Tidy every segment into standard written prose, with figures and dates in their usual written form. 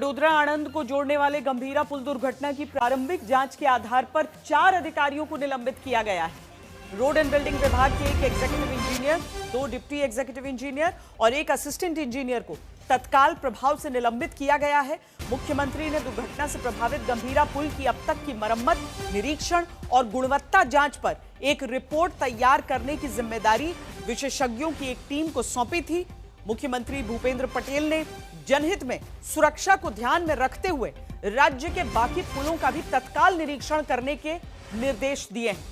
वडोदरा आणंद को जोड़ने वाले गंभीरा पुल दुर्घटना की प्रारंभिक जांच के आधार पर 4 अधिकारियों को निलंबित किया गया है। रोड एंड बिल्डिंग विभाग के एक executive engineer, 2 deputy executive engineer और एक असिस्टेंट इंजीनियर को तत्काल प्रभाव से निलंबित किया गया है। मुख्यमंत्री ने दुर्घटना से प्रभावित गंभीरा पुल की अब तक की मरम्मत, निरीक्षण और गुणवत्ता जांच पर एक रिपोर्ट तैयार करने की जिम्मेदारी विशेषज्ञों की एक टीम को सौंपी थी। मुख्यमंत्री भूपेंद्र पटेल ने जनहित में सुरक्षा को ध्यान में रखते हुए राज्य के बाकी पुलों का भी तत्काल निरीक्षण करने के निर्देश दिए हैं।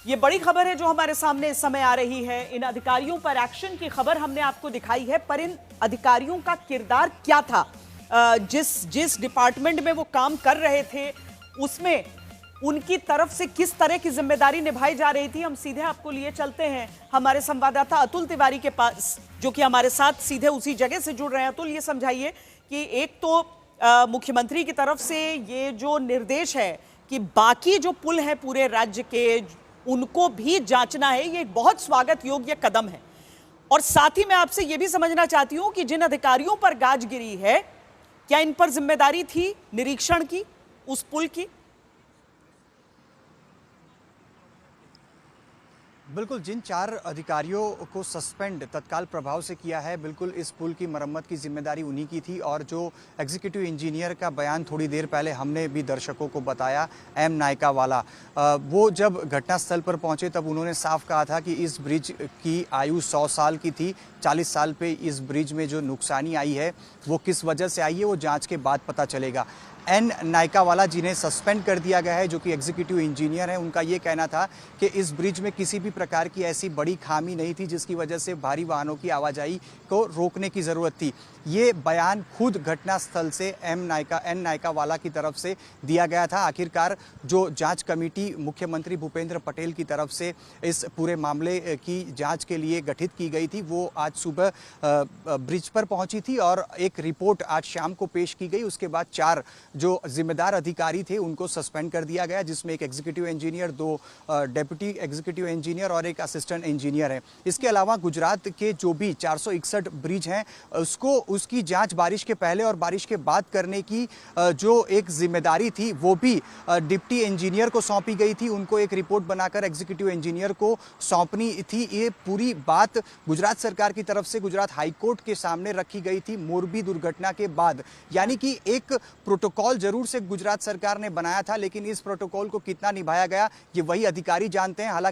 यह बड़ी खबर है जो हमारे सामने इस समय आ रही है। इन अधिकारियों पर एक्शन की खबर हमने आपको दिखाई है, पर इन अधिकारियों का किरदार क्या था? जिस डिपार्टमेंट में वो काम कर रहे थे उसमें उनकी तरफ से किस तरह की जिम्मेदारी निभाई जा रही थी, हम सीधे आपको लिए चलते हैं हमारे संवाददाता अतुल तिवारी के पास, जो कि हमारे साथ सीधे उसी जगह से जुड़ रहे हैं। अतुल, ये समझाइए कि एक तो मुख्यमंत्री की तरफ से ये जो निर्देश है कि बाकी जो पुल हैं पूरे राज्य के उनको भी जांचना है, ये एक बहुत स्वागत योग्य कदम है। और साथ ही मैं आपसे ये भी समझना चाहती हूं कि जिन अधिकारियों पर गाज गिरी है, क्या इन पर जिम्मेदारी थी निरीक्षण की, उस पुल की? बिल्कुल, जिन 4 अधिकारियों को सस्पेंड तत्काल प्रभाव से किया है, बिल्कुल इस पुल की मरम्मत की जिम्मेदारी उन्हीं की थी। और जो एग्जीक्यूटिव इंजीनियर का बयान थोड़ी देर पहले हमने भी दर्शकों को बताया, एम नायका वाला, वो जब घटनास्थल पर पहुंचे तब उन्होंने साफ कहा था कि इस ब्रिज की आयु 100 साल की थी। 40 साल पे इस ब्रिज में जो नुकसानी आई है वो किस वजह से आई है, वो जाँच के बाद पता चलेगा। एन नायकावाला, जिन्हें सस्पेंड कर दिया गया है, जो कि एग्जीक्यूटिव इंजीनियर हैं, उनका ये कहना था कि इस ब्रिज में किसी भी प्रकार की ऐसी बड़ी खामी नहीं थी जिसकी वजह से भारी वाहनों की आवाजाही को रोकने की ज़रूरत थी। ये बयान खुद घटनास्थल से एन नायकावाला की तरफ से दिया गया था। आखिरकार जो जांच कमेटी मुख्यमंत्री भूपेंद्र पटेल की तरफ से इस पूरे मामले की जांच के लिए गठित की गई थी, वो आज सुबह ब्रिज पर पहुंची थी और एक रिपोर्ट आज शाम को पेश की गई। उसके बाद 4 जो जिम्मेदार अधिकारी थे उनको सस्पेंड कर दिया गया, जिसमें एक executive engineer, 2 deputy executive engineer और एक असिस्टेंट इंजीनियर है। इसके अलावा गुजरात के जो भी 461 ब्रिज हैं उसकी जांच बारिश के पहले और बारिश के बाद करने की जो एक जिम्मेदारी थी वो भी डिप्टी इंजीनियर को सौंपी गई थी। उनको एक रिपोर्ट बनाकर एग्जीक्यूटिव इंजीनियर को सौंपनी थी। ये पूरी बात गुजरात सरकार की तरफ से गुजरात हाईकोर्ट के सामने रखी गई थी मोरबी दुर्घटना के बाद। यानी कि एक प्रोटोकॉल जरूर से गुजरात सरकार ने बनाया था, लेकिन इस प्रोटोकॉल को कितना निभाया गया ये वही अधिकारी जानते हैं। हालांकि